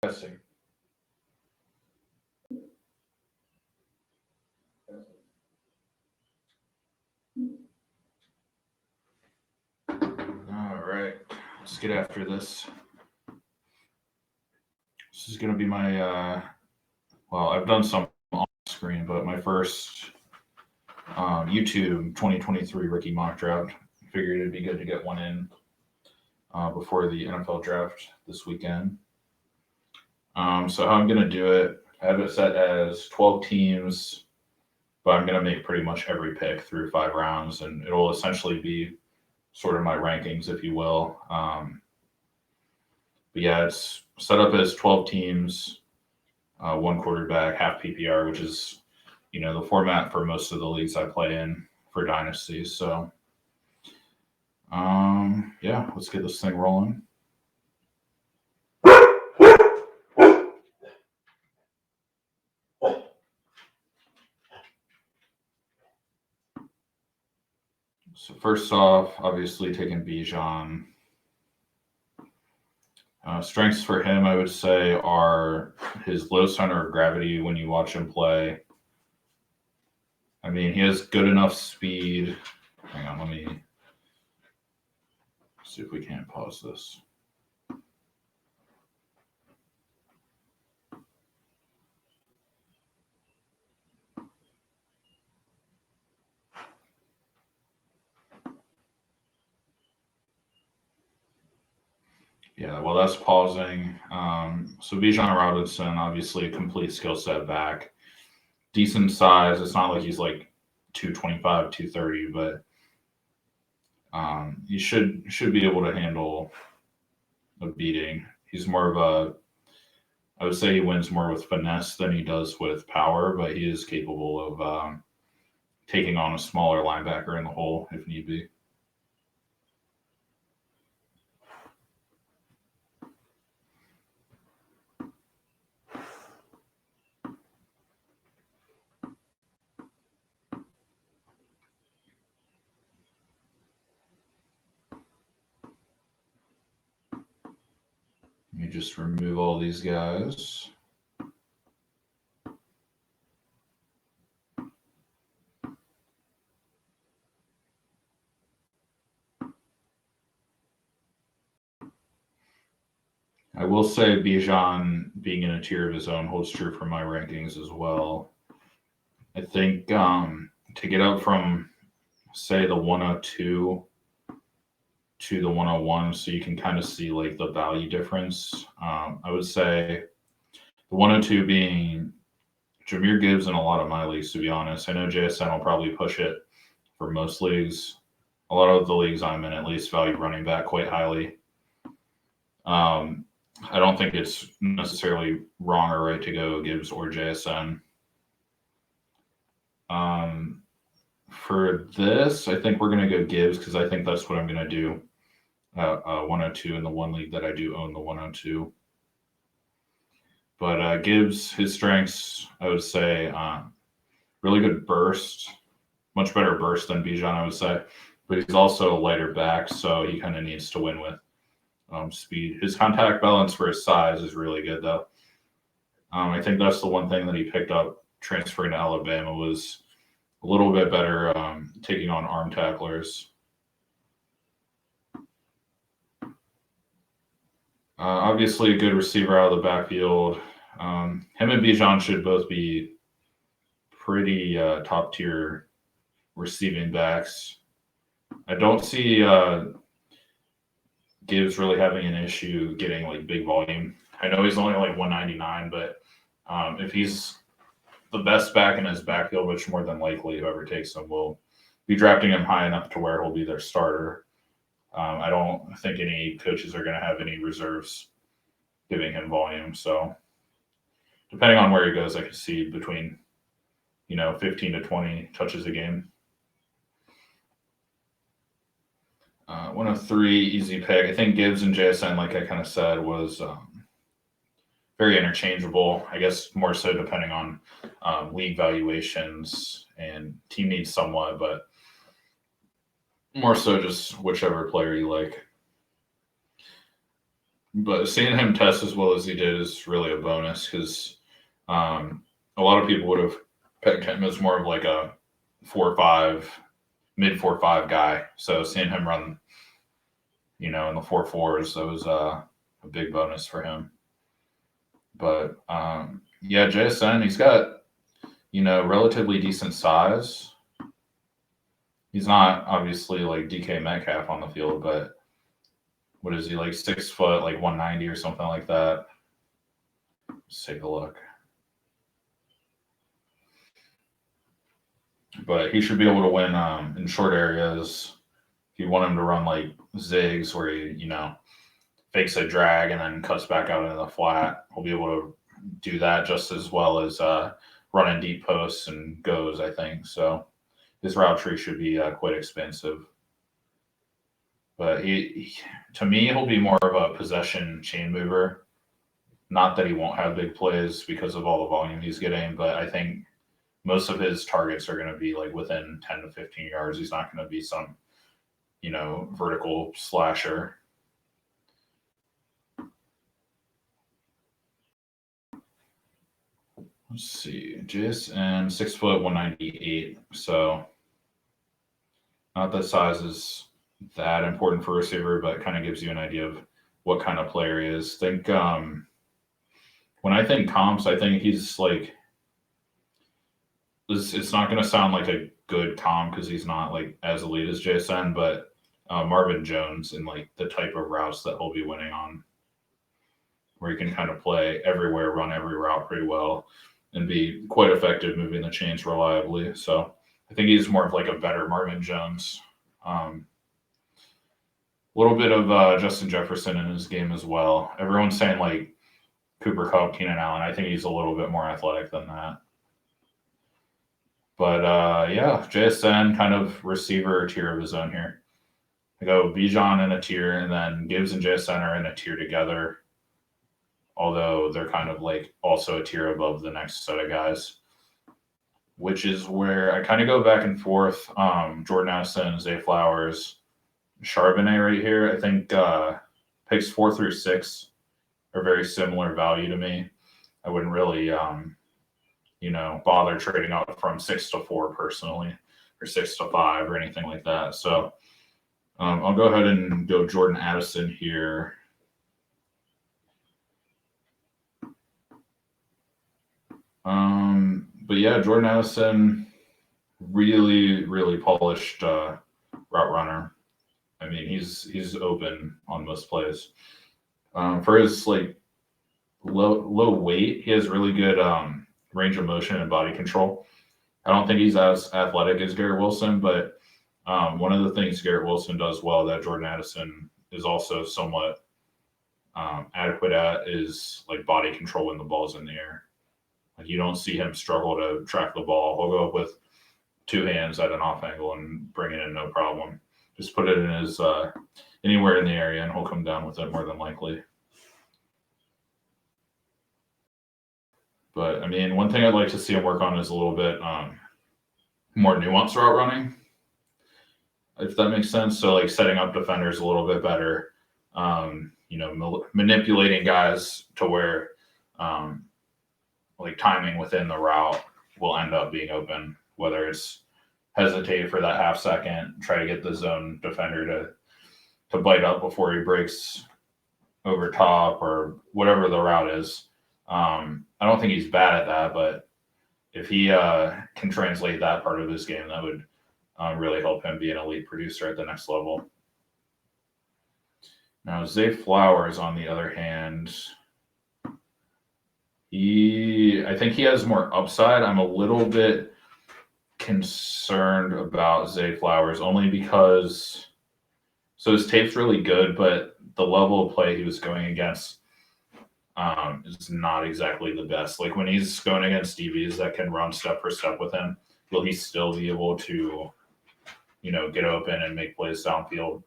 Testing. All right, let's get after this. This is going to be my, well, I've done some on screen, but my first YouTube 2023 rookie mock draft. Figured it'd be good to get one in before the NFL draft this weekend. So how I'm going to do it, I have it set as 12 teams, but I'm going to make pretty much every pick through 5 rounds, and it'll essentially be sort of my rankings, if you will. But yeah, it's set up as 12 teams, 1 quarterback, half PPR, which is, the format for most of the leagues I play in for Dynasty. So, yeah, let's get this thing rolling. So first off, obviously taking Bijan. Strengths for him, I would say, are his low center of gravity when you watch him play. I mean, he has good enough speed. Hang on, let me see if we can't pause this. Yeah, well, that's pausing. So Bijan Robinson, obviously a complete skill set back. Decent size. It's not like he's like 225, 230, but he should be able to handle a beating. He's more of I would say he wins more with finesse than he does with power, but he is capable of taking on a smaller linebacker in the hole if need be. Let me just remove all these guys. I will say Bijan being in a tier of his own holds true for my rankings as well. I think to get up from, say, the 102 to the 101, so you can kind of see like the value difference. I would say the 102 being Jahmyr Gibbs in a lot of my leagues, to be honest. I know JSN will probably push it for most leagues. A lot of the leagues I'm in at least value running back quite highly. I don't think it's necessarily wrong or right to go Gibbs or JSN. For this, I think we're going to go Gibbs because I think that's what I'm going to do. 102 in the one league that I do own the 102. But Gibbs, his strengths, I would say, really good burst, much better burst than Bijan, I would say. But he's also a lighter back, so he kind of needs to win with speed. His contact balance for his size is really good, though. I think that's the one thing that he picked up transferring to Alabama was a little bit better taking on arm tacklers. Obviously, a good receiver out of the backfield. Him and Bijan should both be pretty top tier receiving backs. I don't see Gibbs really having an issue getting like big volume. I know he's only like 199, but if he's the best back in his backfield, which more than likely whoever takes him will be drafting him high enough to where he'll be their starter. I don't think any coaches are going to have any reserves giving him volume. So depending on where he goes, I could see between 15 to 20 touches a game. 103, easy pick. I think Gibbs and JSN, like I kind of said, was very interchangeable. I guess more so depending on league valuations and team needs somewhat, but more so just whichever player you like. But seeing him test as well as he did is really a bonus because a lot of people would have pegged him as more of like a 4.5, mid 4.5 guy. So seeing him run, in the 4.4s, that was a big bonus for him. But yeah, JSN, he's got relatively decent size. He's not obviously like DK Metcalf on the field, but what is he, like 6 foot, like 190 or something like that? Let's take a look. But he should be able to win in short areas. If you want him to run like zigs where he, fakes a drag and then cuts back out into the flat, he'll be able to do that just as well as running deep posts and goes, I think. So his route tree should be quite expensive. But to me, he'll be more of a possession chain mover. Not that he won't have big plays because of all the volume he's getting, but I think most of his targets are going to be like within 10 to 15 yards. He's not going to be some, vertical slasher. Let's see, JSN 6 foot 198. So not that size is that important for a receiver, but it kind of gives you an idea of what kind of player he is. Think when I think comps, I think he's like, it's not going to sound like a good comp because he's not like as elite as JSN, but Marvin Jones and like the type of routes that he'll be winning on, where he can kind of play everywhere, run every route pretty well, and be quite effective moving the chains reliably. So I think he's more of like a better Marvin Jones. A little bit of Justin Jefferson in his game as well. Everyone's saying like Cooper Kupp, Keenan Allen. I think he's a little bit more athletic than that. But yeah, JSN kind of receiver tier of his own here. I go Bijan in a tier, and then Gibbs and JSN are in a tier together. Although they're kind of like also a tier above the next set of guys, which is where I kind of go back and forth. Jordan Addison, Zay Flowers, Charbonnet right here. I think picks 4 through 6 are very similar value to me. I wouldn't really, bother trading up from 6 to 4 personally, or 6 to 5 or anything like that. So I'll go ahead and go Jordan Addison here. But yeah, Jordan Addison, really, really polished route runner. I mean, he's open on most plays. For his like low weight, he has really good range of motion and body control. I don't think he's as athletic as Garrett Wilson, but one of the things Garrett Wilson does well that Jordan Addison is also somewhat adequate at is like body control when the ball's in the air. Like you don't see him struggle to track the ball. He'll go up with 2 hands at an off angle and bring it in no problem. Just put it in his anywhere in the area and he'll come down with it more than likely. But I mean, one thing I'd like to see him work on is a little bit more nuanced route running, if that makes sense. So like setting up defenders a little bit better, manipulating guys to where like timing within the route will end up being open, whether it's hesitate for that half second, try to get the zone defender to bite up before he breaks over top or whatever the route is. I don't think he's bad at that, but if he can translate that part of his game, that would really help him be an elite producer at the next level. Now, Zay Flowers, on the other hand, I think he has more upside. I'm a little bit concerned about Zay Flowers only because his tape's really good, but the level of play he was going against is not exactly the best. Like when he's going against DBs that can run step for step with him, will he still be able to, get open and make plays downfield?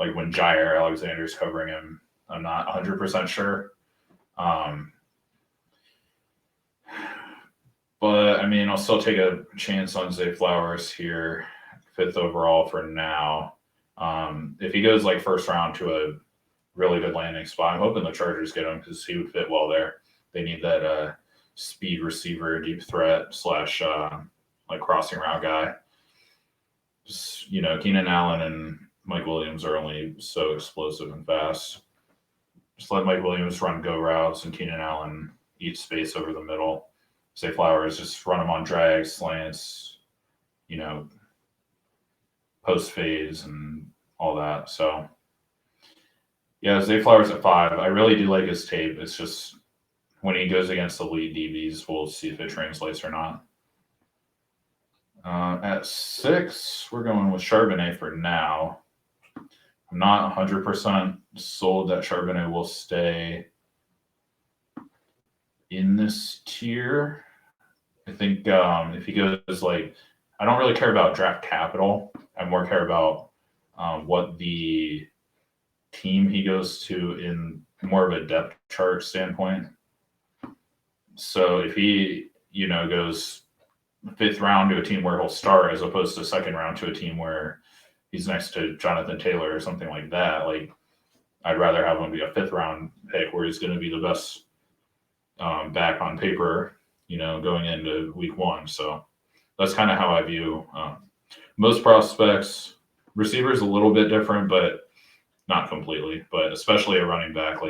Like when Jair Alexander's covering him, I'm not 100% sure. But I mean, I'll still take a chance on Zay Flowers here, 5th overall for now. If he goes like first round to really good landing spot. I'm hoping the Chargers get him because he would fit well there. They need that speed receiver, deep threat slash like crossing route guy. Just, Keenan Allen and Mike Williams are only so explosive and fast. Just let Mike Williams run go routes and Keenan Allen eat space over the middle. Zay Flowers, just run them on drags, slants, post fades and all that. So, yeah, Zay Flowers at 5. I really do like his tape. It's just when he goes against elite DBs, we'll see if it translates or not. At 6, we're going with Charbonnet for now. I'm not 100% sold that Charbonnet will stay in this tier. I think if he goes I don't really care about draft capital. I more care about what the team he goes to in more of a depth chart standpoint. So if he, goes 5th round to a team where he'll start as opposed to 2nd round to a team where he's next to Jonathan Taylor or something like that, I'd rather have him be a 5th round pick where he's going to be the best back on paper, going into week 1. So that's kind of how I view most prospects. Receivers a little bit different, but not completely. But especially a running back,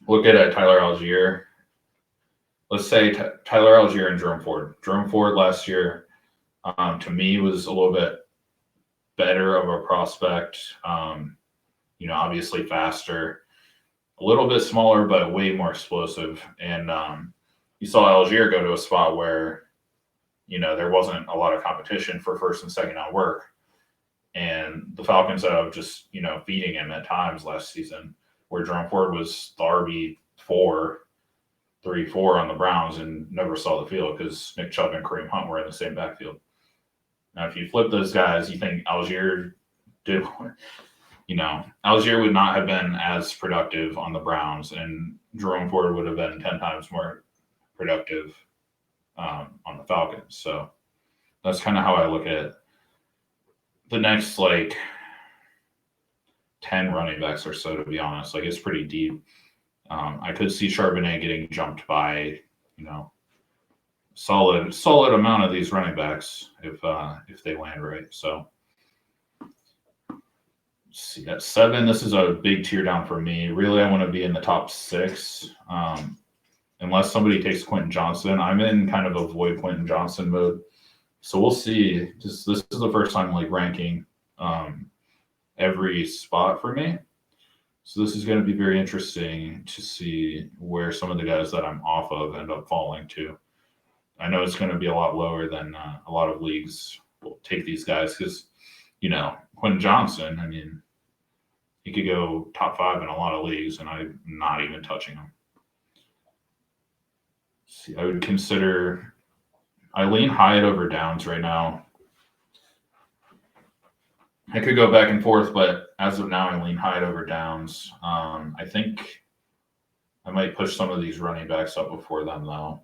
look at Tyler Algier. Let's say Tyler Algier and Jerome Ford. Jerome Ford last year, to me, was a little bit better of a prospect. Obviously faster, a little bit smaller, but way more explosive. And you saw Algier go to a spot where, there wasn't a lot of competition for 1st and 2nd down work. And the Falcons ended up just, feeding him at times last season, where Jerome Ford was the RB4, 3-4 on the Browns and never saw the field because Nick Chubb and Kareem Hunt were in the same backfield. Now, if you flip those guys, you think Algier did, Algier would not have been as productive on the Browns, and Jerome Ford would have been 10 times more productive on the Falcons. So that's kind of how I look at the next 10 running backs or so, to be honest. It's pretty deep. I could see Charbonnet getting jumped by, solid amount of these running backs if they land right. So let's see, at 7, this is a big tier down for me. Really, I want to be in the top 6. Unless somebody takes Quentin Johnson, I'm in kind of avoid Quentin Johnson mode. So we'll see. This is the first time ranking every spot for me. So this is going to be very interesting to see where some of the guys that I'm off of end up falling to. I know it's going to be a lot lower than a lot of leagues will take these guys because, Quentin Johnson, he could go top 5 in a lot of leagues, and I'm not even touching him. See, I would consider I lean Hyatt over Downs right now. I could go back and forth, but as of now, I lean Hyatt over Downs. I think I might push some of these running backs up before them, though.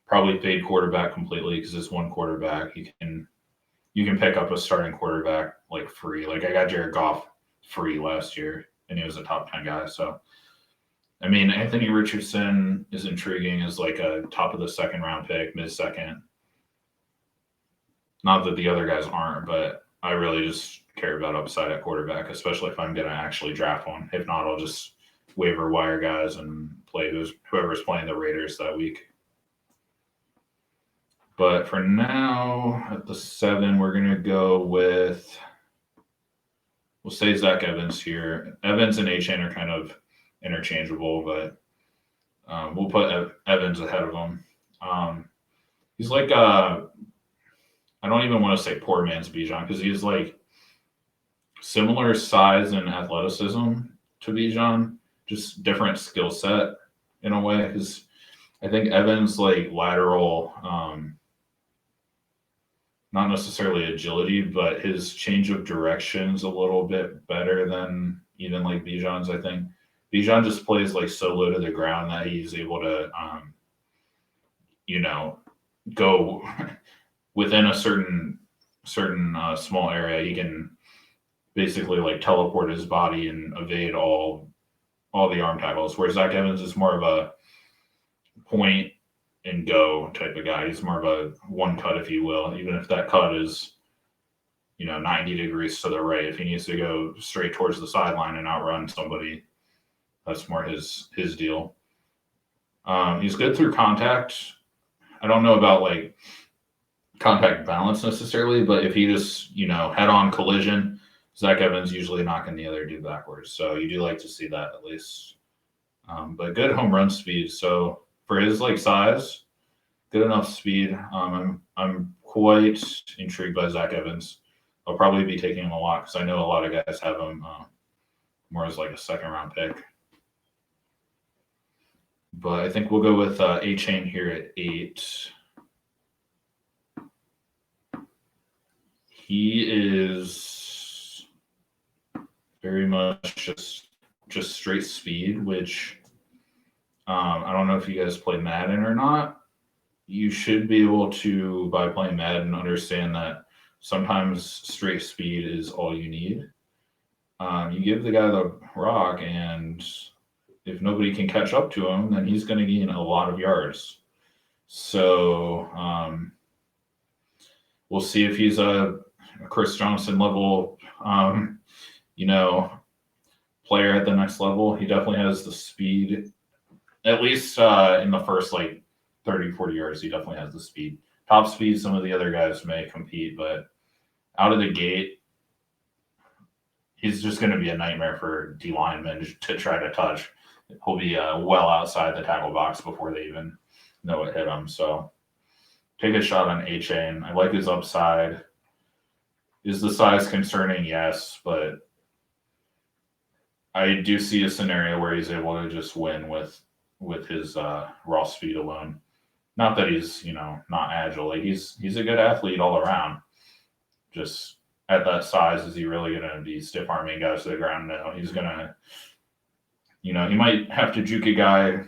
Probably fade quarterback completely because it's one quarterback. You can pick up a starting quarterback free. I got Jared Goff free last year, and he was a top 10 guy. So, Anthony Richardson is intriguing as a top of the 2nd round pick, mid-2nd. Not that the other guys aren't, but I really just care about upside at quarterback, especially if I'm going to actually draft one. If not, I'll just waiver wire guys and play whoever's playing the Raiders that week. But for now, at the 7, we're going to go with, we'll say Zach Evans here. Evans and A-Chain are kind of interchangeable, but we'll put Evans ahead of him. He's I don't even want to say poor man's Bijan because he's similar size and athleticism to Bijan, just different skill set in a way. Because I think Evans lateral, not necessarily agility, but his change of direction is a little bit better than even Bijan's. I think Bijan just plays so low to the ground that he's able to, go within a certain small area. He can basically like teleport his body and evade all the arm tackles. Whereas Zach Evans is more of a point and go type of guy. He's more of a one cut, if you will, even if that cut is 90 degrees to the right. If he needs to go straight towards the sideline and outrun somebody, that's more his deal. He's good through contact. I don't know about like contact balance necessarily, but if he just head on collision, Zach Evans usually knocking the other dude backwards. So you do like to see that at least. But good home run speed. So for his like size, good enough speed. I'm quite intrigued by Zach Evans. I'll probably be taking him a lot because I know a lot of guys have him more as like a second round pick. But I think we'll go with A-Chain here at 8. He is very much just straight speed, which I don't know if you guys play Madden or not. You should be able to, by playing Madden, understand that sometimes straight speed is all you need. You give the guy the rock, and if nobody can catch up to him, then he's going to gain a lot of yards. So we'll see if he's a Chris Johnson level, player at the next level. He definitely has the speed, at least in the first like 30, 40 yards. He definitely has the speed. Top speed, some of the other guys may compete, but out of the gate, he's just going to be a nightmare for D linemen to try to touch. He'll be well outside the tackle box before they even know it hit him. So take a shot on A-Chain. I like his upside. Is the size concerning? Yes, but I do see a scenario where he's able to just win with his raw speed alone. Not that he's not agile. Like he's a good athlete all around. Just at that size, is he really going to be stiff arming guys to the ground? No, he's going to, he might have to juke a guy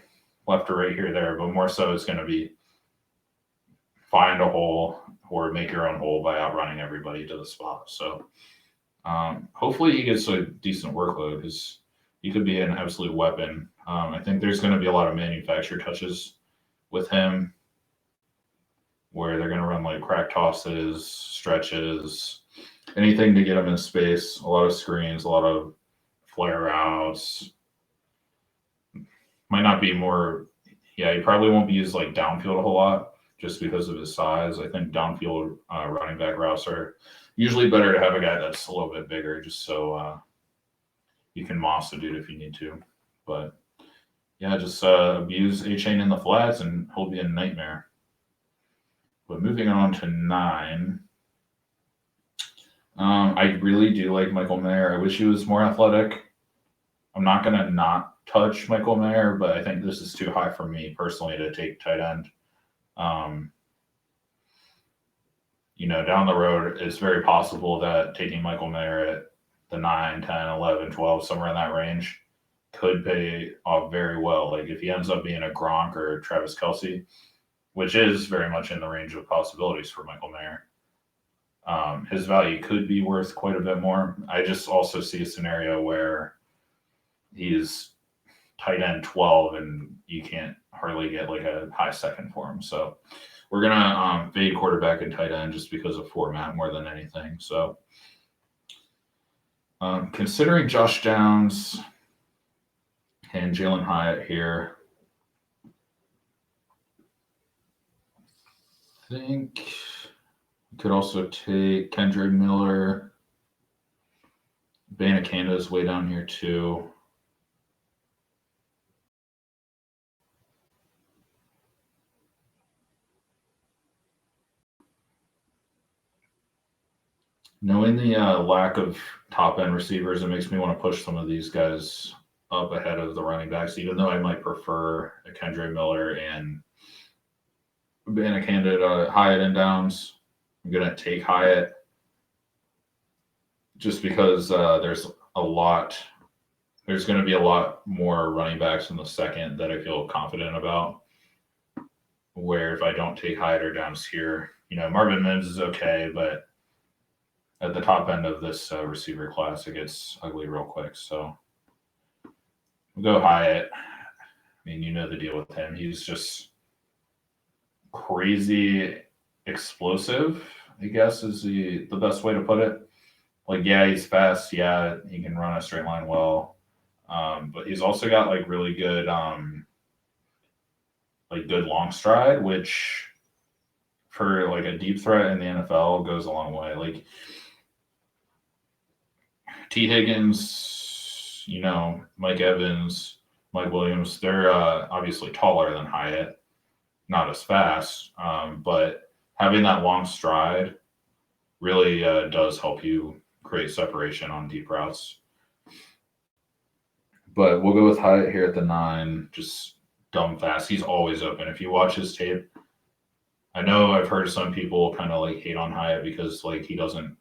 left or right here or there, but more so it's going to be find a hole or make your own hole by outrunning everybody to the spot. So hopefully he gets a decent workload because he could be an absolute weapon. I think there's going to be a lot of manufactured touches with him where they're going to run like crack tosses, stretches, anything to get him in space, a lot of screens, a lot of flare routes. Might not be more, he probably won't be used like downfield a whole lot just because of his size. I think downfield running back routes are usually better to have a guy that's a little bit bigger just so you can moss the dude if you need to. But yeah, just abuse A-Chain in the flats and he'll be a nightmare. But moving on to 9. I really do like Michael Mayer. I wish he was more athletic. I'm not going to not touch Michael Mayer, but I think this is too high for me personally to take tight end. Down the road, it's very possible that taking Michael Mayer at the 9, 10, 11, 12, somewhere in that range could pay off very well. Like if he ends up being a Gronk or Travis Kelce, which is very much in the range of possibilities for Michael Mayer, his value could be worth quite a bit more. I just also see a scenario where he's tight end 12 and you can't hardly get like a high second for him. So we're going to fade quarterback and tight end just because of format more than anything. So considering Josh Downs and Jalen Hyatt here, I think we could also take Kendrick Miller. Banacanda is way down here too. Knowing the lack of top-end receivers, it makes me want to push some of these guys up ahead of the running backs, even though I might prefer a Kendrick Miller and Banacanda to Hyatt and Downs. I'm going to take Hyatt just because there's going to be a lot more running backs in the second that I feel confident about. Where if I don't take Hyatt or Downs here, Marvin Mims is okay, but at the top end of this receiver class, it gets ugly real quick. So we'll go Hyatt. I mean, you know the deal with him. He's just crazy explosive, I guess is the best way to put it. Like, yeah, he's fast. Yeah, he can run a straight line well. But he's also got like really good, like good long stride, which for like a deep threat in the NFL goes a long way. Like T. Higgins, Mike Evans, Mike Williams, they're obviously taller than Hyatt, not as fast, but having that long stride really does help you create separation on deep routes. But we'll go with Hyatt here at the 9, just dumb fast. He's always open. If you watch his tape, I know I've heard some people kind of like hate on Hyatt because like he doesn't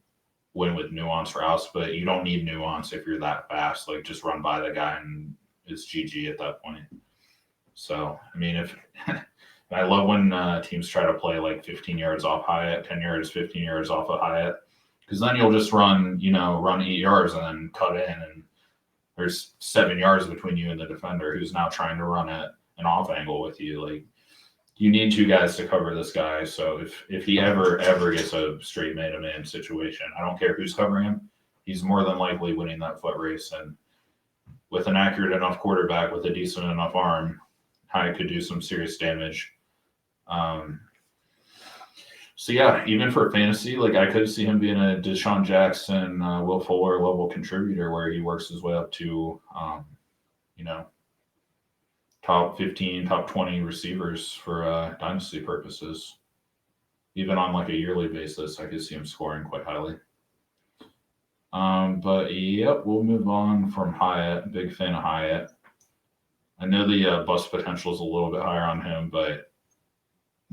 win with nuance routes, but you don't need nuance if you're that fast. Like just run by the guy and it's GG at that point. So I mean, if I love when teams try to play like 15 yards off Hyatt, 10 yards, 15 yards off of Hyatt, because then you'll just run 8 yards and then cut in, and there's 7 yards between you and the defender who's now trying to run at an off angle with you. Like you need 2 guys to cover this guy. So if he ever gets a straight man-to-man situation, I don't care who's covering him, he's more than likely winning that foot race. And with an accurate enough quarterback with a decent enough arm, Hyatt could do some serious damage. So yeah, even for fantasy, like I could see him being a Deshaun Jackson, Will Fuller level contributor where he works his way up to, top 15, top 20 receivers for dynasty purposes. Even on like a yearly basis, I could see him scoring quite highly. But yep, we'll move on from Hyatt. Big fan of Hyatt. I know the bust potential is a little bit higher on him, but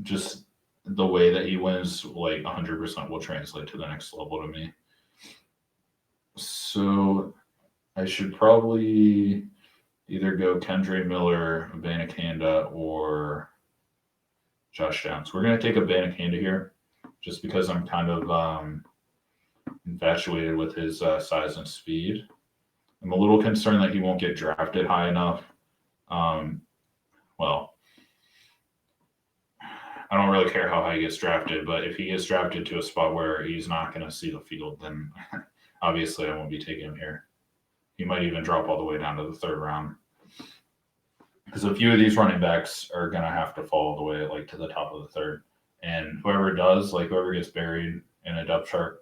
just the way that he wins, like 100% will translate to the next level to me. So I should probably either go Kendre Miller, Abanikanda, or Josh Downs. We're going to take Abanikanda here just because I'm kind of infatuated with his size and speed. I'm a little concerned that he won't get drafted high enough. Well, I don't really care how high he gets drafted, but if he gets drafted to a spot where he's not going to see the field, then obviously I won't be taking him here. He might even drop all the way down to the 3rd round. Because a few of these running backs are going to have to fall all the way like to the top of the 3rd. And whoever does, like whoever gets buried in a depth chart,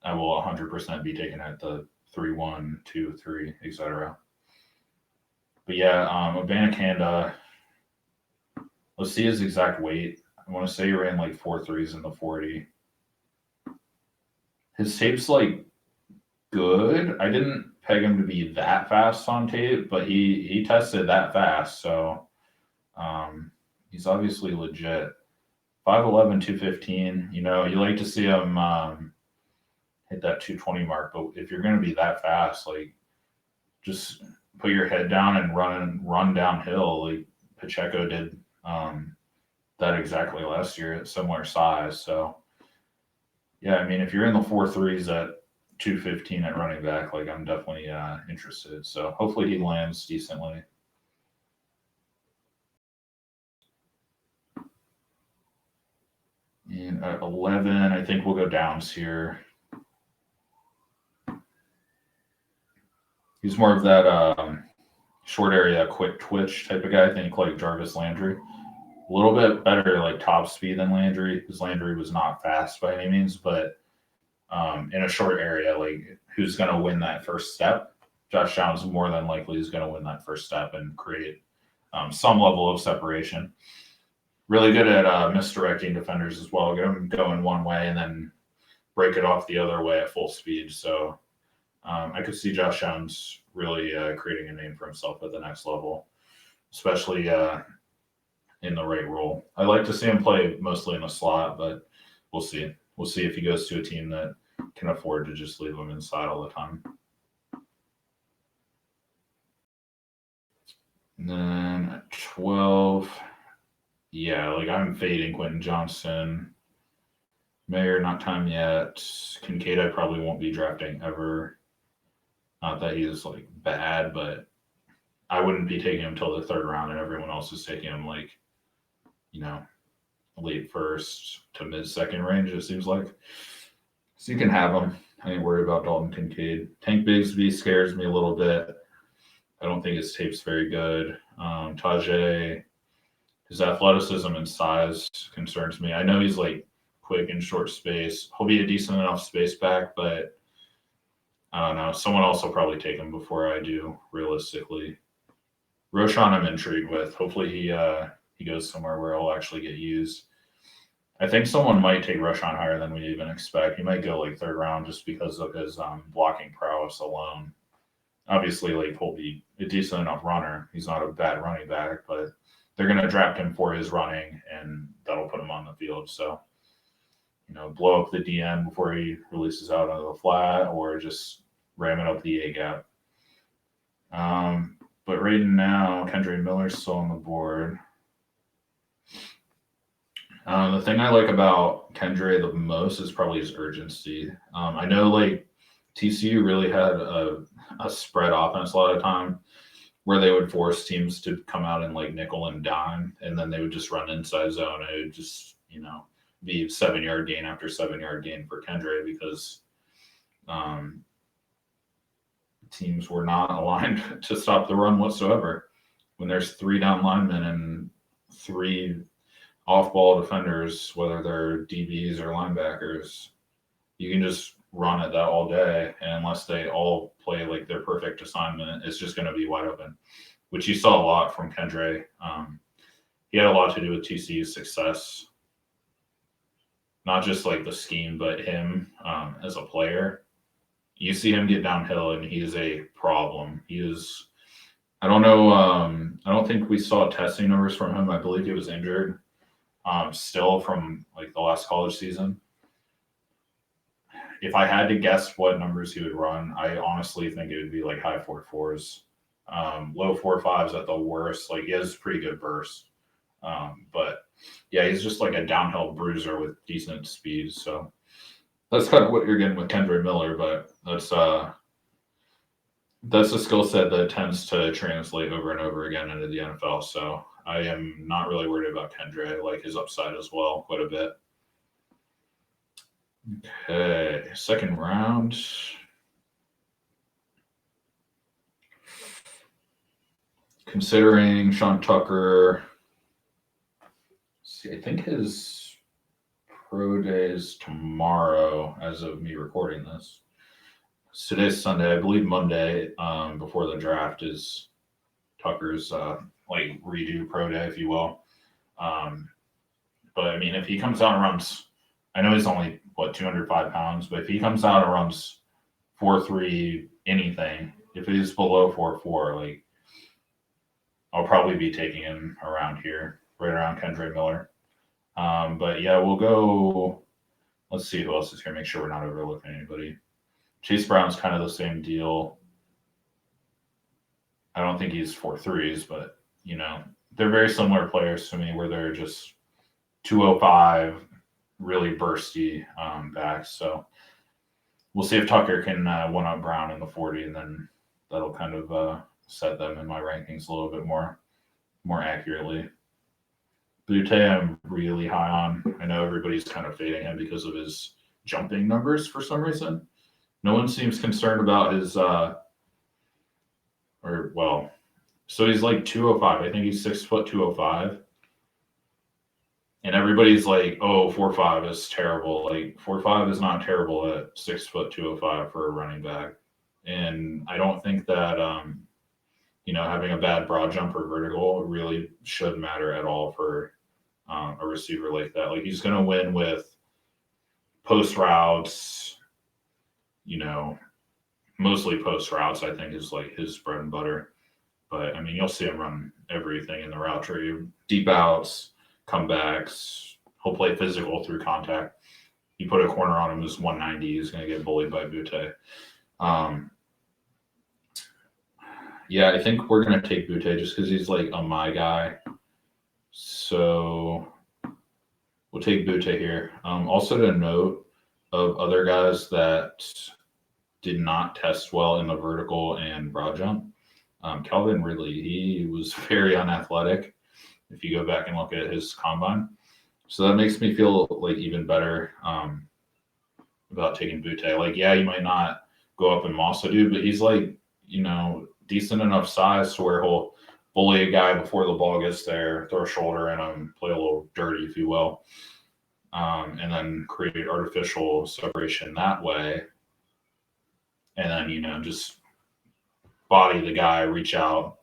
I will 100% be taking at the 3, 1, 2, 3, etc. But yeah, Abanikanda, let's see his exact weight. I want to say he ran like 4.3s in the 40. His tape's like good. I didn't peg him to be that fast on tape, but he tested that fast. So he's obviously legit. 5'11", 215. You like to see him hit that 220 mark. But if you're going to be that fast, like just put your head down and run downhill like Pacheco did that exactly last year at similar size. So yeah, I mean, if you're in the 4.3s at 215 at running back, like I'm definitely interested. So hopefully he lands decently. And at 11, I think we'll go Downs here. He's more of that short area, quick twitch type of guy. I think like Jarvis Landry. A little bit better like top speed than Landry, because Landry was not fast by any means, but in a short area, like who's going to win that first step? Josh Downs more than likely is going to win that first step and create some level of separation. Really good at misdirecting defenders as well. Get them going one way and then break it off the other way at full speed. So I could see Josh Downs really creating a name for himself at the next level, especially in the right role. I like to see him play mostly in the slot, but we'll see. We'll see if he goes to a team that can afford to just leave him inside all the time. And then at 12, yeah, like I'm fading Quentin Johnson. Mayer, not time yet. Kincaid, I probably won't be drafting ever. Not that he's like bad, but I wouldn't be taking him until the third round, and everyone else is taking him like, you know, late first to mid second range, it seems like. So you can have him. I ain't worried about Dalton Kincaid. Tank Bigsby scares me a little bit. I don't think his tape's very good. Tajay, his athleticism and size concerns me. I know he's like quick in short space. He'll be a decent enough space back, but I don't know. Someone else will probably take him before I do, realistically. Roshan, I'm intrigued with. Hopefully he goes somewhere where he'll actually get used. I think someone might take Roshan higher than we even expect. He might go like third round just because of his blocking prowess alone. Obviously, like he'll be a decent enough runner. He's not a bad running back, but they're going to draft him for his running, and that'll put him on the field. So, blow up the DN before he releases out onto the flat, or just ram it up the A gap. But right now, Kendra Miller's still on the board. The thing I like about Kendra the most is probably his urgency. I know like TCU really had a spread offense a lot of time where they would force teams to come out in like nickel and dime, and then they would just run inside zone. And it would just, be 7-yard gain after 7-yard gain for Kendra because teams were not aligned to stop the run whatsoever. When there's 3 down linemen and 3 off-ball defenders, whether they're DBs or linebackers, you can just run at that all day. And unless they all play like their perfect assignment, it's just going to be wide open, which you saw a lot from Kendra. He had a lot to do with TCU's success, not just like the scheme, but him as a player. You see him get downhill, and he is a problem. He is. I don't know. I don't think we saw testing numbers from him. I believe he was injured. Still from like the last college season. If I had to guess what numbers he would run, I honestly think it would be like high 4.4s, low 4.5s at the worst. Like he has pretty good burst, but yeah, he's just like a downhill bruiser with decent speed. So that's kind of what you're getting with Kendra Miller, but that's a skill set that tends to translate over and over again into the NFL. So I am not really worried about Kendra. I like his upside as well quite a bit. Okay, second round. Considering Sean Tucker, I think his pro day is tomorrow as of me recording this. Today's Sunday. I believe Monday, before the draft, is Tucker's like redo pro day, if you will. But I mean, if he comes out and runs, I know he's only 205 pounds, but if he comes out and runs 4.3 anything, if he's below 4.4, like I'll probably be taking him around here, right around Kendra Miller. But yeah, we'll go. Let's see who else is here. Make sure we're not overlooking anybody. Chase Brown's kind of the same deal. I don't think he's 4.3s, but they're very similar players to me, where they're just 205, really bursty backs. So we'll see if Tucker can one up Brown in the 40, and then that'll kind of set them in my rankings a little bit more accurately. Butte, I'm really high on. I know everybody's kind of fading him because of his jumping numbers for some reason. No one seems concerned about his, so he's like 205. I think he's 6'205. And everybody's like, oh, 4.5 is terrible. Like 4.5 is not terrible at 6'205 for a running back. And I don't think that, having a bad broad jump or vertical really should matter at all for a receiver like that. Like he's going to win with post routes, mostly post routes, I think is like his bread and butter. But I mean, you'll see him run everything in the route tree, deep outs, comebacks. He'll play physical through contact. You put a corner on him who's 190, he's going to get bullied by Butte. Yeah, I think we're going to take Butte just because he's like a my guy. So We'll take Butte here. Also to note of other guys that did not test well in the vertical and broad jump. Calvin Ridley, he was very unathletic if you go back and look at his combine. So that makes me feel like even better about taking Butte. Like, yeah, you might not go up and moss a dude, but he's like, decent enough size to where he'll bully a guy before the ball gets there, throw a shoulder in him, play a little dirty, if you will, and then create artificial separation that way. And then, just body the guy, reach out,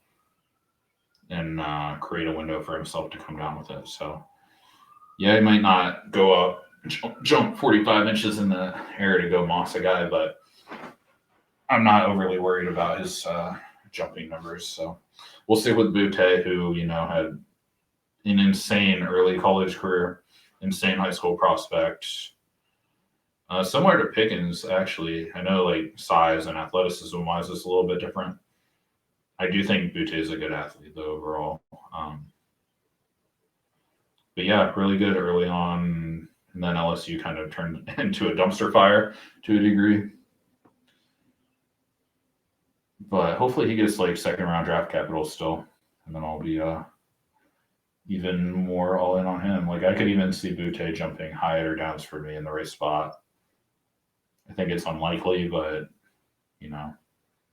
and create a window for himself to come down with it. So, yeah, he might not go up, jump 45 inches in the air to go moss a guy, but I'm not overly worried about his jumping numbers. So we'll see with Butte, who, had an insane early college career, insane high school prospect. Similar to Pickens, actually. I know, like, size and athleticism wise is a little bit different. I do think Butte is a good athlete, though, overall. But yeah, really good early on. And then LSU kind of turned into a dumpster fire to a degree. But hopefully he gets like second round draft capital still. And then I'll be even more all in on him. Like, I could even see Butte jumping high or downs for me in the right spot. I think it's unlikely, but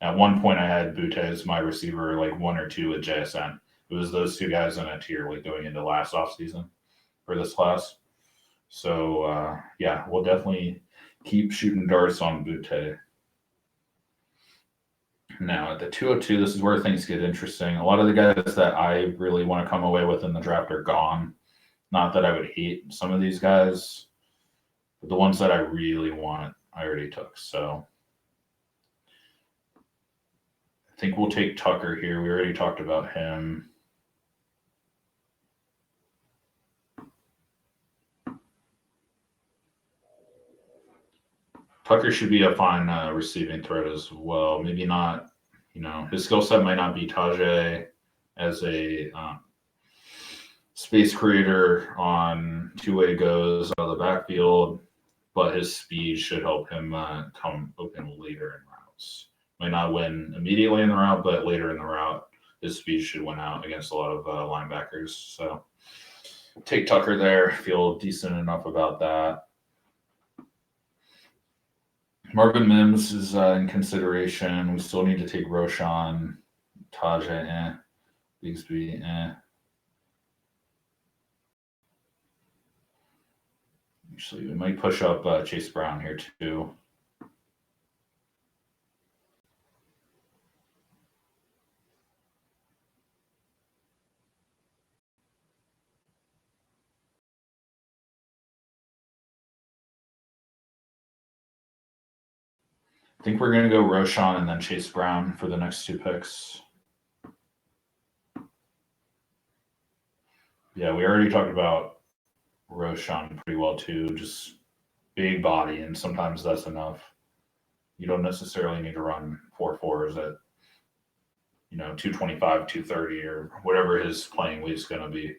at one point I had Butte as my receiver, like 1 or 2 with JSN. It was those two guys in a tier, like going into last offseason for this class. So yeah, we'll definitely keep shooting darts on Butte. Now at the 202, this is where things get interesting. A lot of the guys that I really want to come away with in the draft are gone. Not that I would hate some of these guys, but the ones that I really want, I already took. So I think we'll take Tucker here. We already talked about him. Tucker should be a fine receiving threat as well. Maybe not, his skill set might not be Tajay as a space creator on two-way goes out of the backfield, but his speed should help him come open later in routes. Might not win immediately in the route, but later in the route, his speed should win out against a lot of linebackers. So take Tucker there. Feel decent enough about that. Marvin Mims is in consideration. We still need to take Roshan, Tajay, Bigsby, Actually, we might push up Chase Brown here too. I think we're going to go Roshan and then Chase Brown for the next 2 picks. Yeah, we already talked about Roshan pretty well too. Just big body, and sometimes that's enough. You don't necessarily need to run 4.4s at 225, 230, or whatever his playing weight's going to be.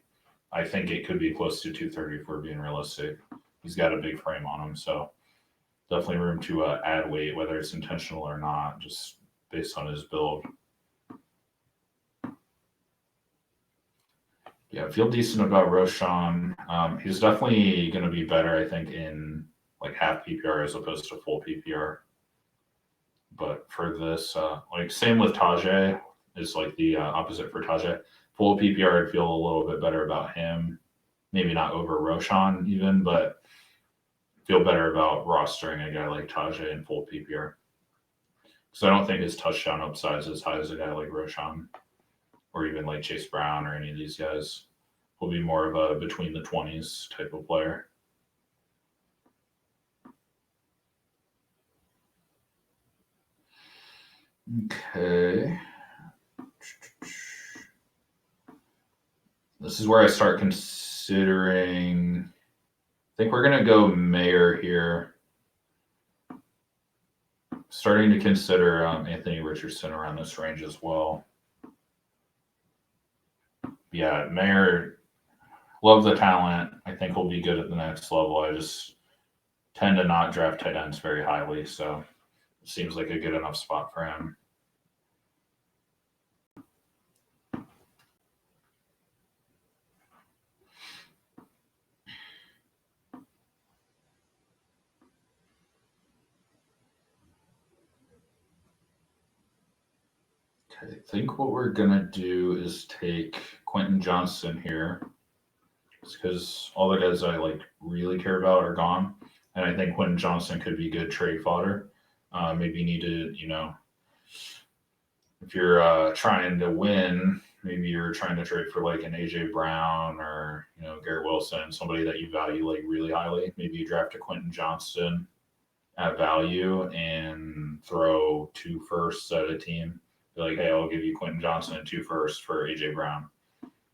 I think it could be close to 230 if we're being realistic. He's got a big frame on him, so definitely room to add weight, whether it's intentional or not, just based on his build. Yeah, I feel decent about Roshan. He's definitely going to be better, I think, in like half PPR as opposed to full PPR. But for this, like same with Tajay, is like the opposite for Tajay. Full PPR, I'd feel a little bit better about him. Maybe not over Roshan even, but feel better about rostering a guy like Tajay in full PPR. Because I don't think his touchdown upside is as high as a guy like Roshan or even like Chase Brown or any of these guys. Will be more of a between the 20s type of player. Okay. This is where I start considering. I think we're going to go Mayer here. Starting to consider Anthony Richardson around this range as well. Yeah, Mayer, love the talent. I think he'll be good at the next level. I just tend to not draft tight ends very highly, so it seems like a good enough spot for him. Okay, I think what we're gonna do is take Quentin Johnston here, because all the guys I like really care about are gone, and I think Quentin Johnston could be good trade fodder. Maybe you need to, if you're trying to win, maybe you're trying to trade for like an AJ Brown or Garrett Wilson, somebody that you value like really highly. Maybe you draft a Quentin Johnston at value and throw 2 firsts at a team. Be like, hey, I'll give you Quentin Johnson and 2 firsts for AJ Brown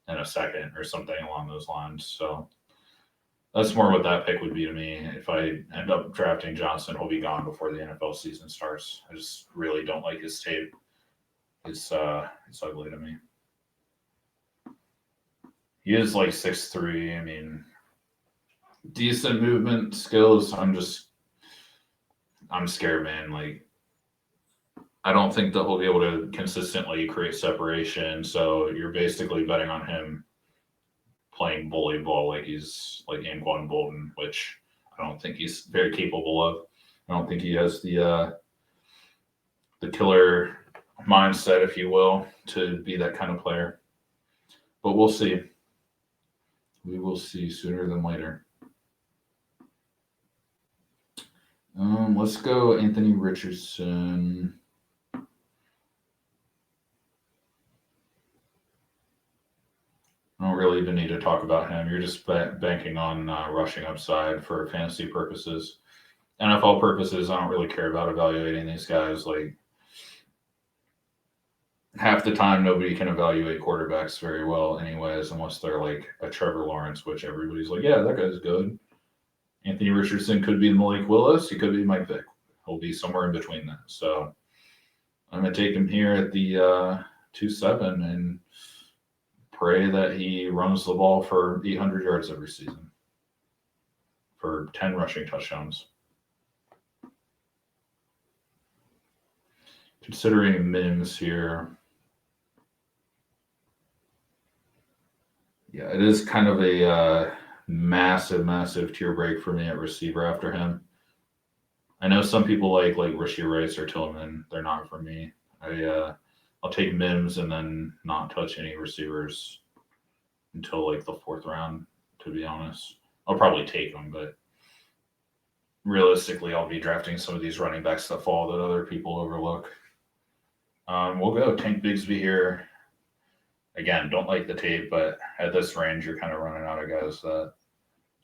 and a second or something along those lines. So that's more what that pick would be to me. If I end up drafting Johnson, he'll be gone before the NFL season starts. I just really don't like his tape. It's ugly to me. He is like 6'3". I mean, decent movement skills. I'm scared, man. Like, I don't think that he'll be able to consistently create separation. So you're basically betting on him playing bully ball like he's like Anquan Bolden, which I don't think he's very capable of. I don't think he has the killer mindset, if you will, to be that kind of player. But we'll see. We will see sooner than later. Let's go Anthony Richardson. I don't really even need to talk about him. You're just banking on rushing upside for fantasy purposes. NFL purposes, I don't really care about evaluating these guys. Like, half the time, nobody can evaluate quarterbacks very well anyways, unless they're like a Trevor Lawrence, which everybody's like, yeah, that guy's good. Anthony Richardson could be Malik Willis. He could be my pick. He'll be somewhere in between that. So I'm going to take him here at the 2-7 and pray that he runs the ball for 800 yards every season for 10 rushing touchdowns. Considering Mims here, yeah, it is kind of a massive tier break for me at receiver after him. I know some people like Rashee Rice or Tillman. They're not for me. I'll take Mims and then not touch any receivers until like the 4th round, to be honest. I'll probably take them, but realistically, I'll be drafting some of these running backs that fall that other people overlook. We'll go Tank Bigsby here. Again, don't like the tape, but at this range, you're kind of running out of guys that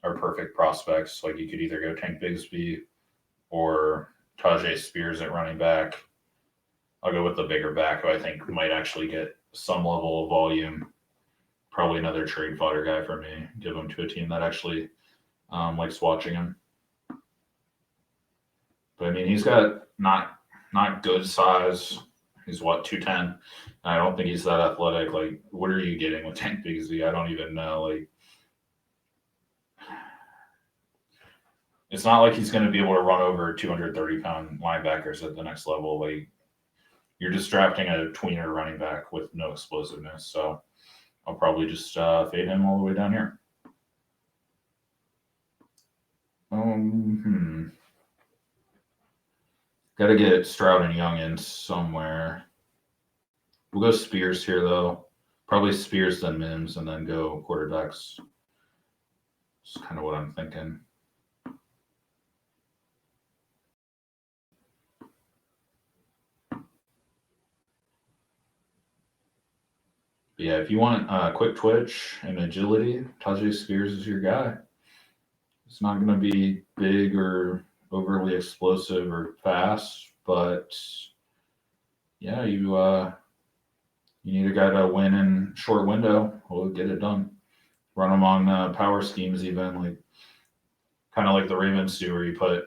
are perfect prospects. Like, you could either go Tank Bigsby or Tajay Spears at running back. I'll go with the bigger back, who I think might actually get some level of volume. Probably another trade fodder guy for me. Give him to a team that actually likes watching him. But I mean, he's got not good size. He's 210. I don't think he's that athletic. Like, what are you getting with Tank Bigsby? I don't even know. Like, it's not like he's going to be able to run over 230-pound linebackers at the next level. Like, you're just drafting a tweener running back with no explosiveness. So I'll probably just fade him all the way down here. Got to get Stroud and Young in somewhere. We'll go Spears here, though. Probably Spears, then Mims, and then go quarterbacks. That's kind of what I'm thinking. But yeah, if you want quick twitch and agility, Tajay Spears is your guy. It's not going to be big or overly explosive or fast, but yeah, you need a guy to win in short window. We'll get it done. Run them on power schemes, even like kind of like the Ravens do, where you put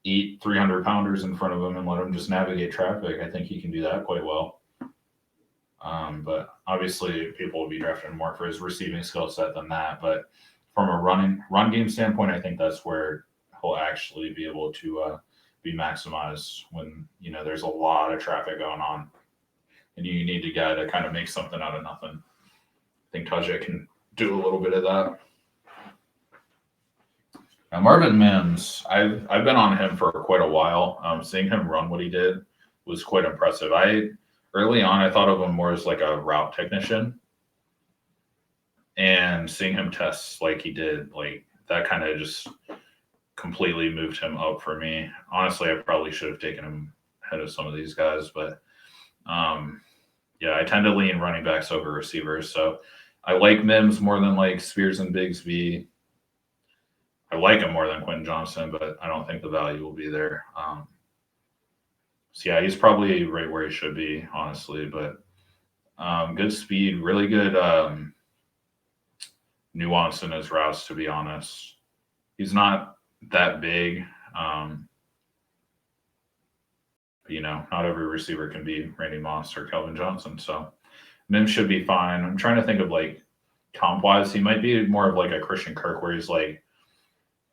8 300-pounders in front of him and let him just navigate traffic. I think he can do that quite well. But obviously people will be drafting more for his receiving skill set than that, but from a run game standpoint, I think that's where he'll actually be able to be maximized when there's a lot of traffic going on, and you need a guy to kind of make something out of nothing. I think Tajay can do a little bit of that. Now, Marvin Mims, I've been on him for quite a while. Seeing him run what he did was quite impressive. Early on I thought of him more as like a route technician, and seeing him test like he did, like that kind of just completely moved him up for me. Honestly, I probably should have taken him ahead of some of these guys, but yeah, I tend to lean running backs over receivers. So I like Mims more than like Spears and Bigsby. I like him more than Quentin Johnson, but I don't think the value will be there. So yeah, he's probably right where he should be, honestly. But good speed, really good nuance in his routes, to be honest. He's not that big. But, not every receiver can be Randy Moss or Kelvin Johnson. So Mims should be fine. I'm trying to think of like comp wise, he might be more of like a Christian Kirk, where he's like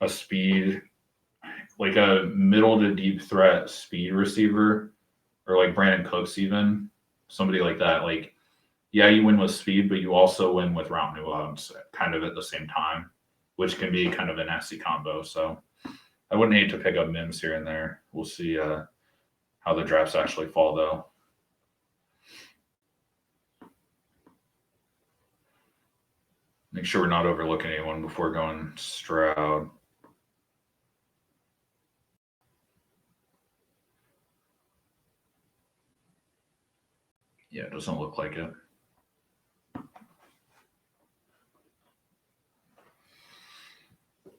a speed, like a middle to deep threat speed receiver, or like Brandon Cooks, even somebody like that. Like, yeah, you win with speed, but you also win with route nuance kind of at the same time, which can be kind of a nasty combo. So I wouldn't hate to pick up Mims here and there. We'll see how the drafts actually fall, though. Make sure we're not overlooking anyone before going Stroud. Yeah, it doesn't look like it.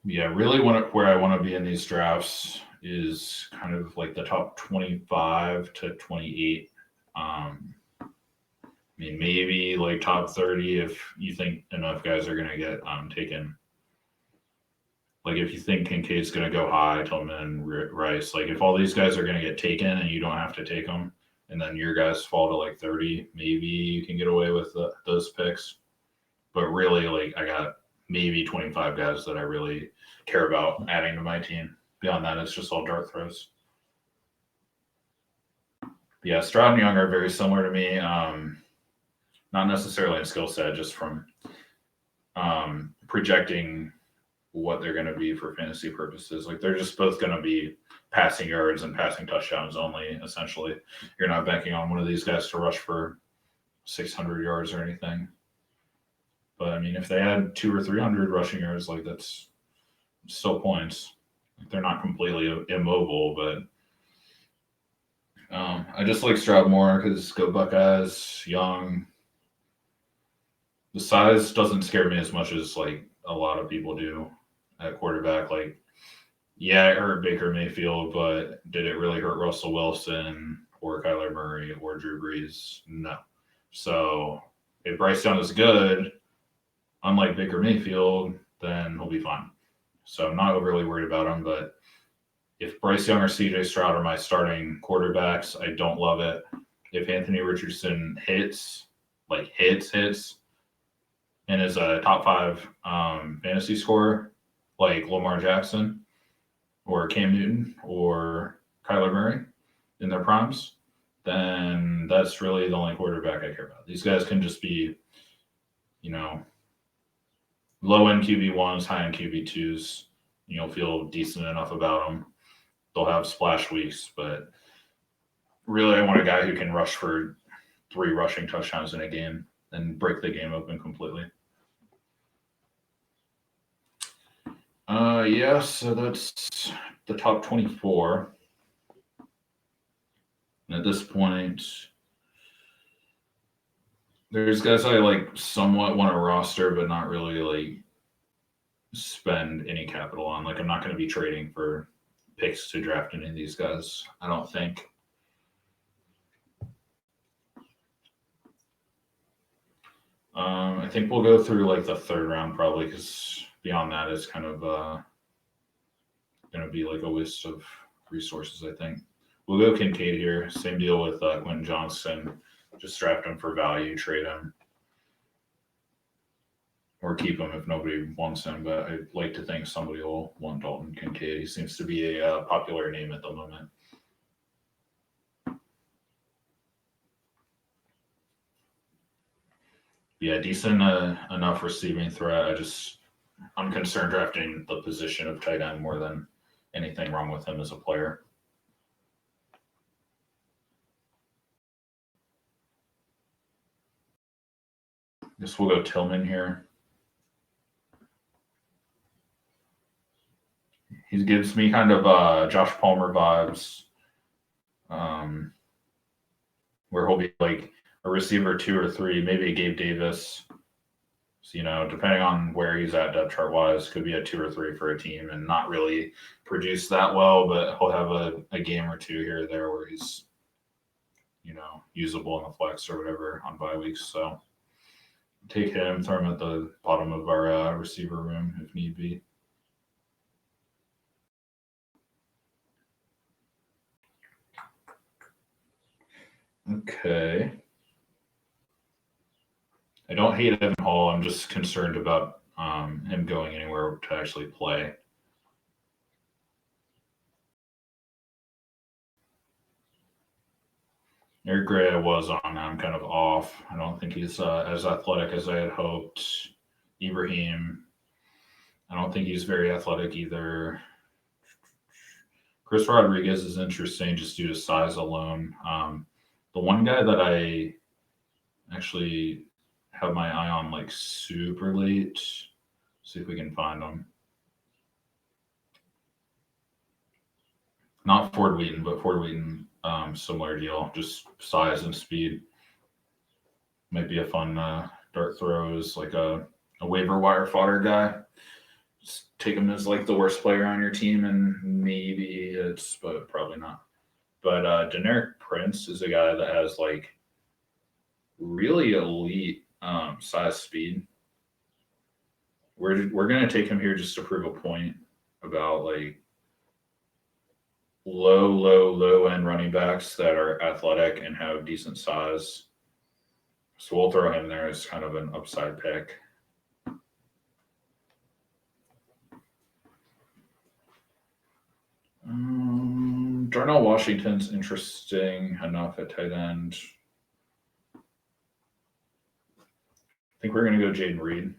Yeah, really where I want to be in these drafts is kind of like the top 25 to 28. I mean, maybe like top 30 if you think enough guys are going to get taken. Like if you think Kincaid's going to go high, Tillman, Rice, like if all these guys are going to get taken and you don't have to take them, and then your guys fall to like 30, maybe you can get away with those picks. But really, like I got maybe 25 guys that I really care about adding to my team. Beyond that, it's just all dart throws. But yeah, Stroud and Young are very similar to me. Not necessarily in skill set, just from projecting what they're going to be for fantasy purposes. Like they're just both going to be passing yards and passing touchdowns only, essentially. You're not banking on one of these guys to rush for 600 yards or anything. But I mean, if they had 200 or 300 rushing yards, like that's still points. They're not completely immobile, but I just like Stroud more because go Buckeyes, Young. The size doesn't scare me as much as like a lot of people do at quarterback. Like, yeah, it hurt Baker Mayfield, but did it really hurt Russell Wilson or Kyler Murray or Drew Brees? No. So if Bryce Young is good, unlike Baker Mayfield, then he'll be fine. So I'm not overly worried about him. But if Bryce Young or CJ Stroud are my starting quarterbacks, I don't love it. If Anthony Richardson hits, and is a top 5 fantasy scorer, like Lamar Jackson or Cam Newton or Kyler Murray in their primes, then that's really the only quarterback I care about. These guys can just be, low-end QB1s, high-end QB2s. You'll feel decent enough about them. They'll have splash weeks, but really I want a guy who can rush for 3 rushing touchdowns in a game and break the game open completely. Yeah, so that's the top 24. And at this point, there's guys I like somewhat want to roster, but not really like spend any capital on. Like I'm not going to be trading for picks to draft any of these guys, I don't think. I think we'll go through like the 3rd round probably, because beyond that is kind of going to be like a waste of resources, I think. We'll go Kincaid here. Same deal with Quentin Johnson. Just draft him for value, trade him. or keep him if nobody wants him. But I'd like to think somebody will want Dalton Kincaid. He seems to be a popular name at the moment. Yeah, decent enough receiving threat. I'm concerned drafting the position of tight end more than anything wrong with him as a player. Guess we'll go Tillman here. He gives me kind of Josh Palmer vibes, where he'll be like a receiver 2 or 3, maybe a Gabe Davis. So, depending on where he's at depth chart wise, could be a 2 or 3 for a team and not really produce that well, but he'll have a game or 2 here or there where he's, usable in the flex or whatever on bye weeks. So take him, throw him at the bottom of our receiver room if need be. Okay. I don't hate Evan Hall. I'm just concerned about him going anywhere to actually play. Eric Gray, I was on. I'm kind of off. I don't think he's as athletic as I had hoped. Ibrahim, I don't think he's very athletic either. Chris Rodriguez is interesting just due to size alone. The one guy that I actually have my eye on like super late, see if we can find him. Not Ford Wheaton, but Ford Wheaton, similar deal, just size and speed. Might be a fun dart throws, like a waiver wire fodder guy. Just take him as like the worst player on your team, and maybe but probably not. But Deneric Prince is a guy that has like really elite size speed. We're gonna take him here just to prove a point about like low end running backs that are athletic and have decent size. So we'll throw him there as kind of an upside pick. Darnell Washington's interesting enough at tight end. I think we're going to go Jaden Reed.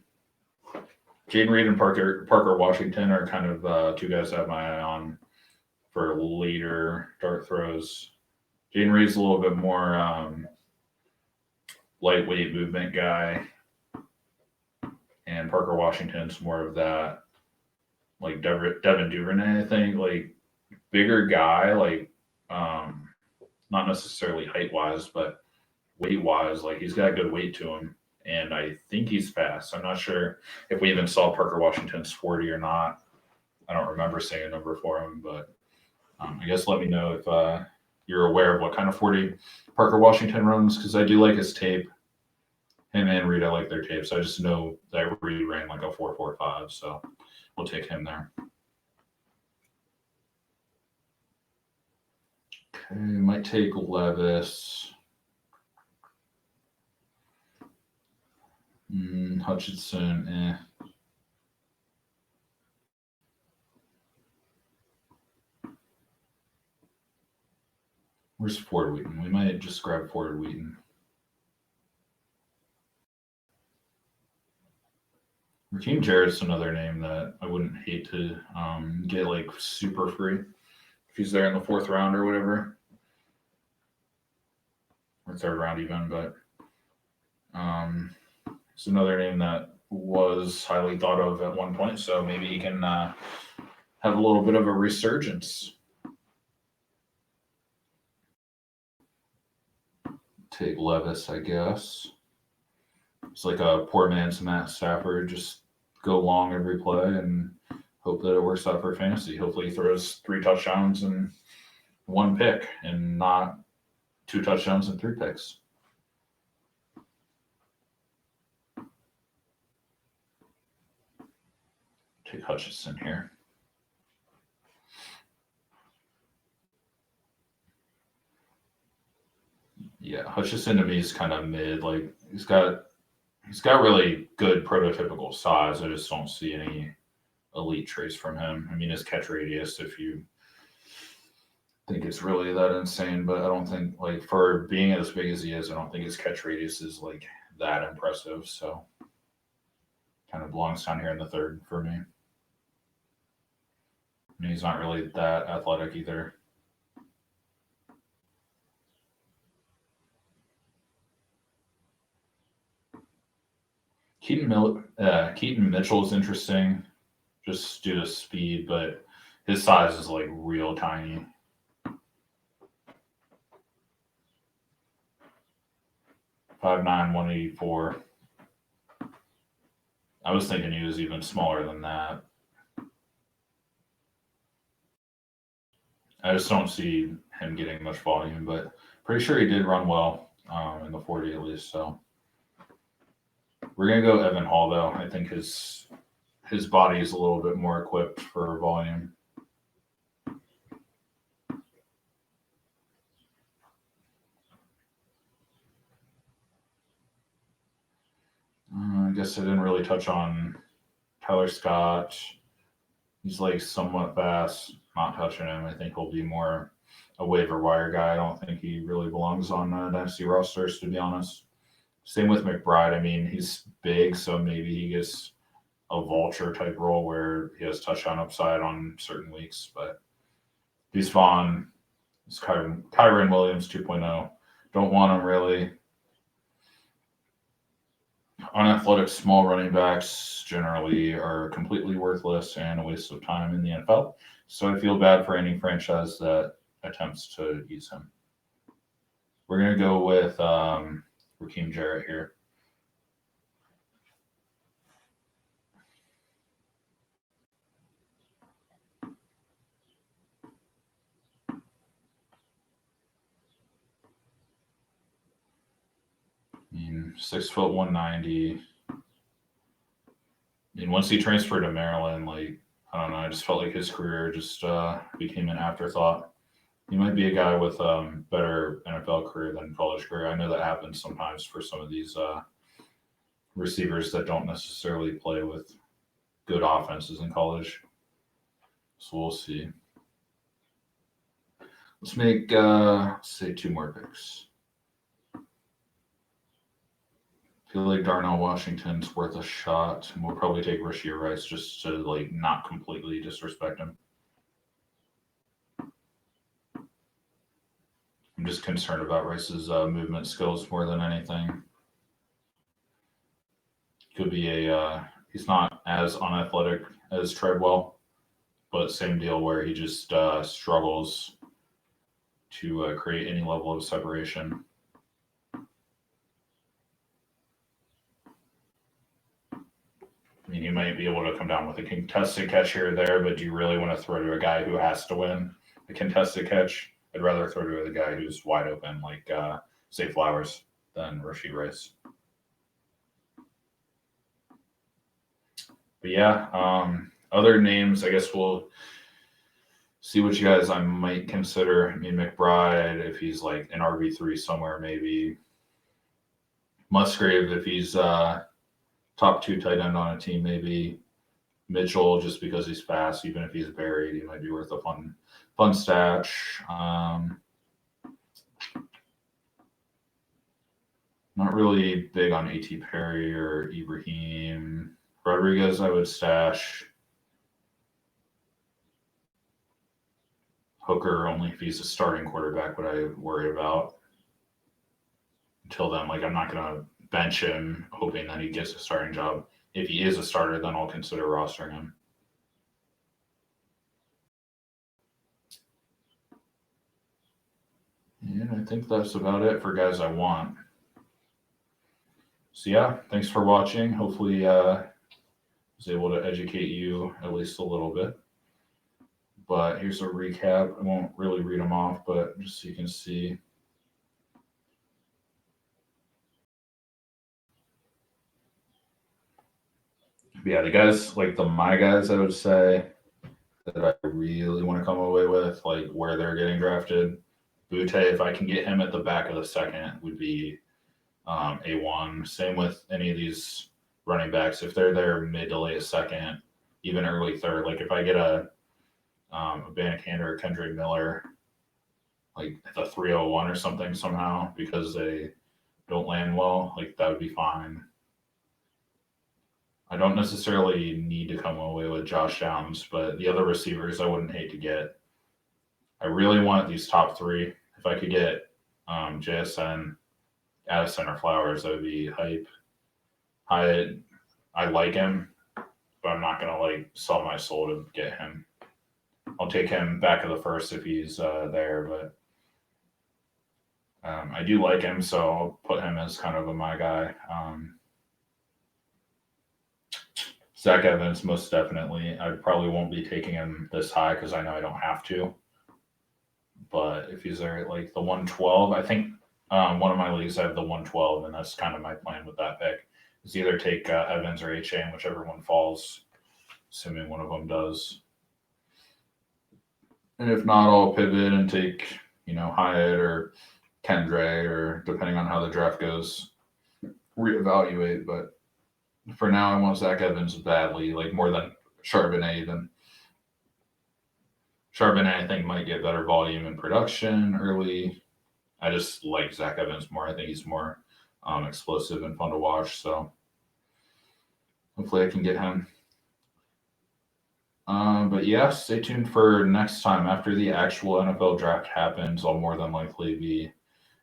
Jaden Reed and Parker Washington are kind of 2 guys I have my eye on for later dart throws. Jaden Reed's a little bit more lightweight movement guy, and Parker Washington's more of that like Devin Duvernay, I think, like bigger guy, like not necessarily height wise, but weight wise, like he's got good weight to him, and I think he's fast. I'm not sure if we even saw Parker Washington's 40 or not. I don't remember seeing a number for him, but I guess let me know if you're aware of what kind of 40 Parker Washington runs, because I do like his tape. Him and Reed, I like their tape, so I just know that Reed ran like a 4.45, so we'll take him there. Okay, might take Levis. Hutchinson, Where's Ford Wheaton? We might just grab Ford Wheaton. Raheem Jarrett's another name that I wouldn't hate to get like super free if he's there in the 4th round or whatever, or 3rd round even. But it's another name that was highly thought of at one point, so maybe he can have a little bit of a resurgence. Take Levis, I guess. It's like a poor man's Matt Stafford. Just go long every play and hope that it works out for fantasy. Hopefully he throws 3 touchdowns and 1 pick and not 2 touchdowns and 3 picks. Take Hutchinson here. Yeah, Hutchinson to me is kind of mid. Like he's got He's got really good prototypical size. I just don't see any elite traits from him. I mean, his catch radius, if you think it's really that insane, but I don't think, like, for being as big as he is, I don't think his catch radius is like that impressive. So kind of belongs down here in the third for me. I mean, he's not really that athletic either. Keaton Mitchell is interesting, just due to speed, but his size is like real tiny. 5'9", 184. I was thinking he was even smaller than that. I just don't see him getting much volume, but pretty sure he did run well in the 40 at least. So we're gonna go Evan Hall though. I think his body is a little bit more equipped for volume. I guess I didn't really touch on Tyler Scott. He's like somewhat fast. Not touching him. I think he'll be more a waiver wire guy. I don't think he really belongs on Dynasty rosters, to be honest. Same with McBride. I mean, he's big, so maybe he gets a vulture type role where he has touchdown upside on certain weeks. But he's Vaughn. It's Kyron Williams 2.0. Don't want him really. Unathletic small running backs generally are completely worthless and a waste of time in the NFL. So I feel bad for any franchise that attempts to use him. We're going to go with Raheem Jarrett here. I mean, 6 foot 190. I mean, once he transferred to Maryland, like, I don't know, I just felt like his career just became an afterthought. He might be a guy with better NFL career than college career. I know that happens sometimes for some of these receivers that don't necessarily play with good offenses in college. So we'll see. Let's make, say, 2 more picks. I feel like Darnell Washington's worth a shot, and we'll probably take Rashee Rice just to like not completely disrespect him. I'm just concerned about Rice's movement skills more than anything. Could be he's not as unathletic as Treadwell, but same deal where he just struggles to create any level of separation. I mean, you might be able to come down with a contested catch here or there, but do you really want to throw to a guy who has to win a contested catch? I'd rather throw to the guy who's wide open, like, say, Flowers, than Rashee Rice. But yeah, other names, I guess we'll see what you guys I might consider. I mean, McBride, if he's like an RB3 somewhere, maybe. Musgrave, if he's top 2 tight end on a team, maybe. Mitchell, just because he's fast, even if he's buried, he might be worth a fun stash. Not really big on A.T. Perry or Ibrahim. Rodriguez, I would stash. Hooker, only if he's a starting quarterback would I worry about. Until then, like, I'm not going to bench him hoping that he gets a starting job. If he is a starter, then I'll consider rostering him. And I think that's about it for guys I want. So yeah, thanks for watching. Hopefully I was able to educate you at least a little bit. But here's a recap. I won't really read them off, but just so you can see. But yeah, the guys, like my guys, I would say that I really want to come away with, like where they're getting drafted. Butte, if I can get him at the back of the second, would be A1. Same with any of these running backs. If they're there mid to late second, even early third, like if I get a Bannicander or Kendrick Miller, like the 301 or something somehow because they don't land well, like that would be fine. I don't necessarily need to come away with Josh Downs, but the other receivers I wouldn't hate to get. I really want these top three. If I could get JSN, Addison, or Flowers, that would be hype. I like him, but I'm not gonna like sell my soul to get him. I'll take him back of the first if he's there, but I do like him, so I'll put him as kind of my guy. Zach Evans, most definitely. I probably won't be taking him this high because I know I don't have to. But if he's there at like the 112, I think one of my leagues I have the 112, and that's kind of my plan with that pick. Is either take Evans or HA, and whichever one falls, assuming one of them does. And if not, I'll pivot and take, Hyatt or Kendre, or depending on how the draft goes, reevaluate. But for now, I want Zach Evans badly, like more than Charbonnet. Then Charbonnet, I think, might get better volume and production early. I just like Zach Evans more. I think he's more explosive and fun to watch. So hopefully I can get him. But yeah, stay tuned for next time. After the actual NFL draft happens, I'll more than likely be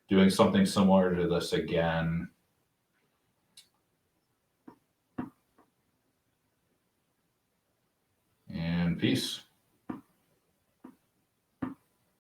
doing something similar to this again. And peace.